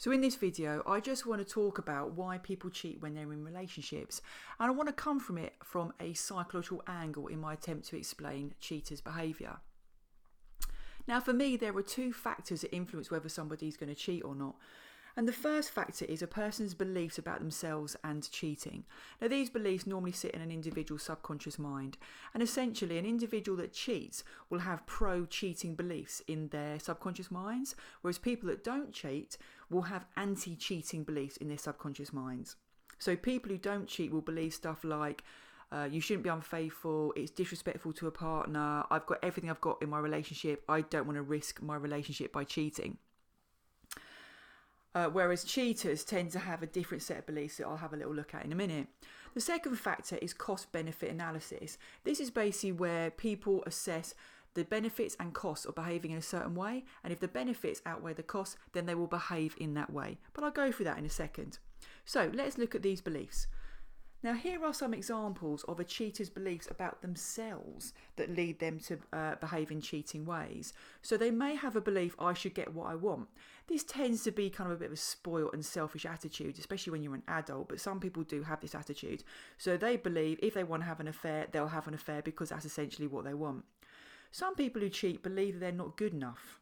So in this video, I just want to talk about why people cheat when they're in relationships. And I want to come from it from a psychological angle in my attempt to explain cheaters' behaviour. Now for me, there are two factors that influence whether somebody's going to cheat or not. And the first factor is a person's beliefs about themselves and cheating. Now these beliefs normally sit in an individual's subconscious mind. And essentially an individual that cheats will have pro-cheating beliefs in their subconscious minds, whereas people that don't cheat will have anti-cheating beliefs in their subconscious minds. So people who don't cheat will believe stuff like, you shouldn't be unfaithful, it's disrespectful to a partner, I've got everything I've got in my relationship, I don't want to risk my relationship by cheating. Whereas cheaters tend to have a different set of beliefs that I'll have a little look at in a minute. The second factor is cost-benefit analysis. This is basically where people assess the benefits and costs of behaving in a certain way, and if the benefits outweigh the costs, then they will behave in that way. But I'll go through that in a second. So let's look at these beliefs. Now here are some examples of a cheater's beliefs about themselves that lead them to behave in cheating ways. So they may have a belief, I should get what I want. This tends to be kind of a bit of a spoiled and selfish attitude, especially when you're an adult, but some people do have this attitude. So they believe if they want to have an affair, they'll have an affair because that's essentially what they want. Some people who cheat believe that they're not good enough.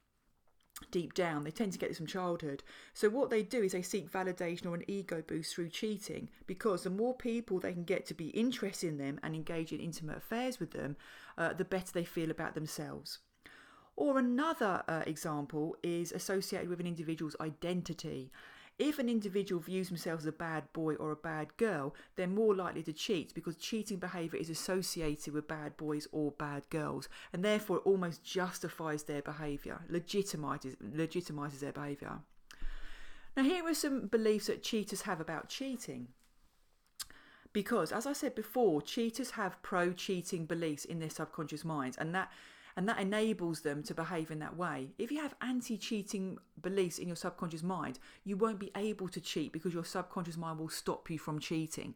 Deep down, they tend to get this from childhood. So what they do is they seek validation or an ego boost through cheating, because the more people they can get to be interested in them and engage in intimate affairs with them, the better they feel about themselves. Or another example is associated with an individual's identity. If an individual views themselves as a bad boy or a bad girl, they're more likely to cheat because cheating behaviour is associated with bad boys or bad girls, and therefore it almost justifies their behaviour, legitimises their behaviour. Now here are some beliefs that cheaters have about cheating. Because, as I said before, cheaters have pro-cheating beliefs in their subconscious minds, and that enables them to behave in that way. If you have anti-cheating beliefs in your subconscious mind, you won't be able to cheat because your subconscious mind will stop you from cheating.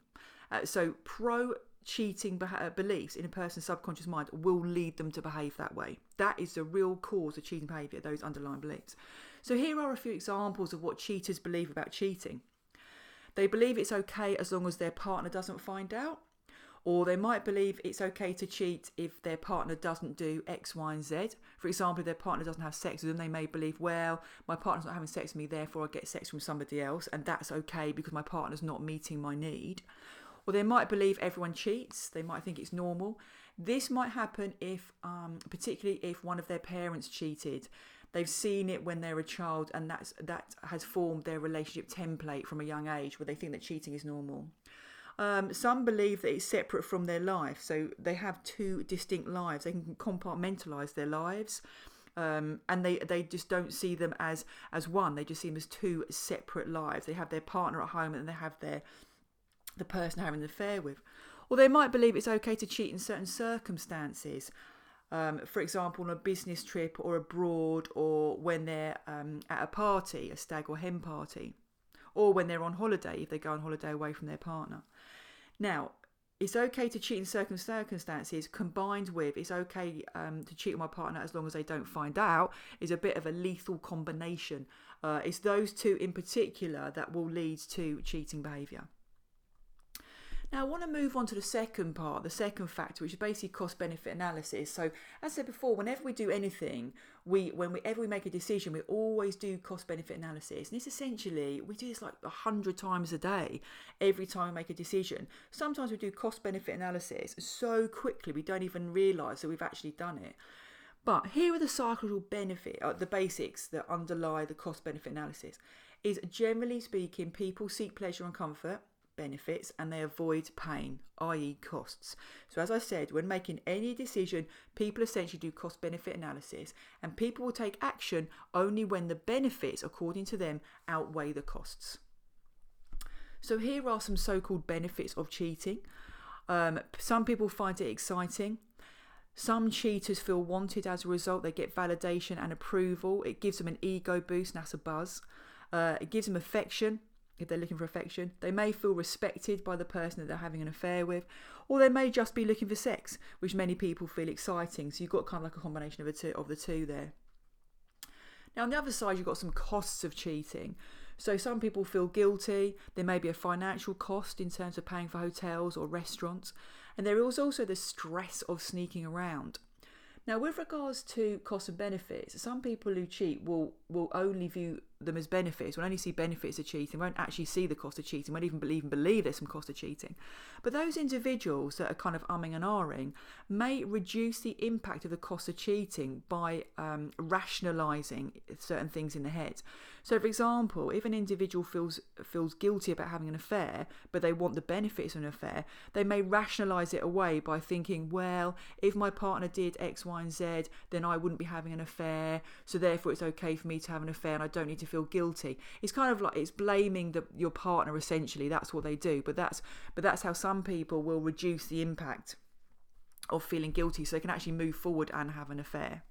So pro-cheating beliefs in a person's subconscious mind will lead them to behave that way. That is the real cause of cheating behaviour, those underlying beliefs. So here are a few examples of what cheaters believe about cheating. They believe it's okay as long as their partner doesn't find out. Or they might believe it's okay to cheat if their partner doesn't do X, Y, and Z. For example, if their partner doesn't have sex with them, they may believe, well, my partner's not having sex with me, therefore I get sex from somebody else, and that's okay because my partner's not meeting my need. Or they might believe everyone cheats. They might think it's normal. This might happen if, particularly if one of their parents cheated. They've seen it when they're a child, and that has formed their relationship template from a young age where they think that cheating is normal. Some believe that it's separate from their life, so they have two distinct lives. They can compartmentalise their lives, and they just don't see them as one. They just see them as two separate lives. They have their partner at home, and they have the person having an affair with. Or they might believe it's okay to cheat in certain circumstances. For example, on a business trip or abroad, or when they're at a party, a stag or hen party. Or when they're on holiday, if they go on holiday away from their partner. Now, it's okay to cheat in certain circumstances, combined with it's okay to cheat on my partner as long as they don't find out, is a bit of a lethal combination. It's those two in particular that will lead to cheating behaviour. Now I want to move on to the second part, the second factor, which is basically cost-benefit analysis. So as I said before, whenever we do anything, whenever we make a decision, we always do cost-benefit analysis. And it's essentially, we do this like 100 times a day, every time we make a decision. Sometimes we do cost-benefit analysis so quickly we don't even realise that we've actually done it. But here are the psychological benefit, the basics that underlie the cost-benefit analysis. Is generally speaking, people seek pleasure and comfort, benefits, and they avoid pain, i.e. costs. So as I said, when making any decision, people essentially do cost benefit analysis, and people will take action only when the benefits, according to them, outweigh the costs. So here are some so-called benefits of cheating. Some people find it exciting. Some cheaters feel wanted as a result. They get validation and approval. It gives them an ego boost, and that's a buzz. It gives them affection. If they're looking for affection, they may feel respected by the person that they're having an affair with, or they may just be looking for sex, which many people feel exciting. So you've got kind of like a combination of the two there. Now on the other side, you've got some costs of cheating. So some people feel guilty. There may be a financial cost in terms of paying for hotels or restaurants. And there is also the stress of sneaking around. Now, with regards to costs and benefits, some people who cheat will only view them as benefits, will only see benefits of cheating, won't actually see the cost of cheating, won't even believe there's some cost of cheating. But those individuals that are kind of umming and ahhing may reduce the impact of the cost of cheating by rationalising certain things in the head. So, for example, if an individual feels guilty about having an affair, but they want the benefits of an affair, they may rationalise it away by thinking, well, if my partner did X, Y, and Z, then I wouldn't be having an affair, so therefore it's okay for me to have an affair and I don't need to feel guilty. It's kind of like it's blaming your partner, essentially. That's what they do. But that's how some people will reduce the impact of feeling guilty, so they can actually move forward and have an affair.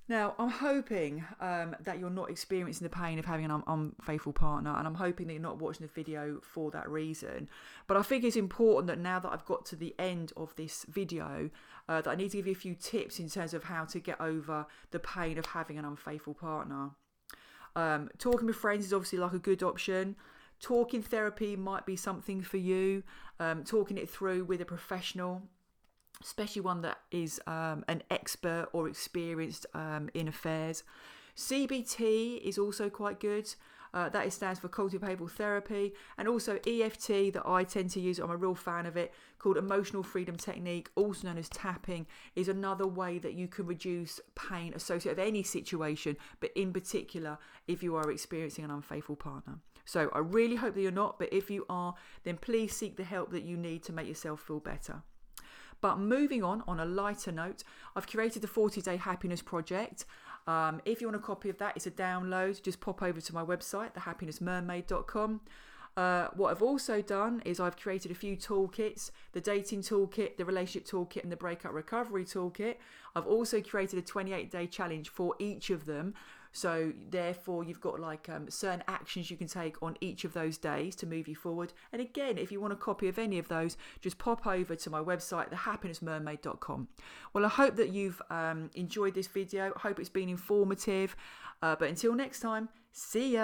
Now, I'm hoping that you're not experiencing the pain of having an unfaithful partner, and I'm hoping that you're not watching the video for that reason. But I think it's important that now that I've got to the end of this video, that I need to give you a few tips in terms of how to get over the pain of having an unfaithful partner. Talking with friends is obviously like a good option. Talking therapy might be something for you. Talking it through with a professional, especially one that is an expert or experienced in affairs. CBT is also quite good. That stands for cognitive behavioural therapy, and also EFT that I tend to use. I'm a real fan of it, called Emotional Freedom Technique, also known as tapping, is another way that you can reduce pain associated with any situation, but in particular if you are experiencing an unfaithful partner. So I really hope that you're not, but if you are, then please seek the help that you need to make yourself feel better. But moving on a lighter note, I've created the 40-Day Happiness Project. If you want a copy of that, it's a download. Just pop over to my website, thehappinessmermaid.com. What I've also done is I've created a few toolkits, the dating toolkit, the relationship toolkit, and the breakup recovery toolkit. I've also created a 28-day challenge for each of them. So therefore, you've got like certain actions you can take on each of those days to move you forward. And again, if you want a copy of any of those, just pop over to my website, thehappinessmermaid.com. Well, I hope that you've enjoyed this video. I hope it's been informative. But until next time, see ya.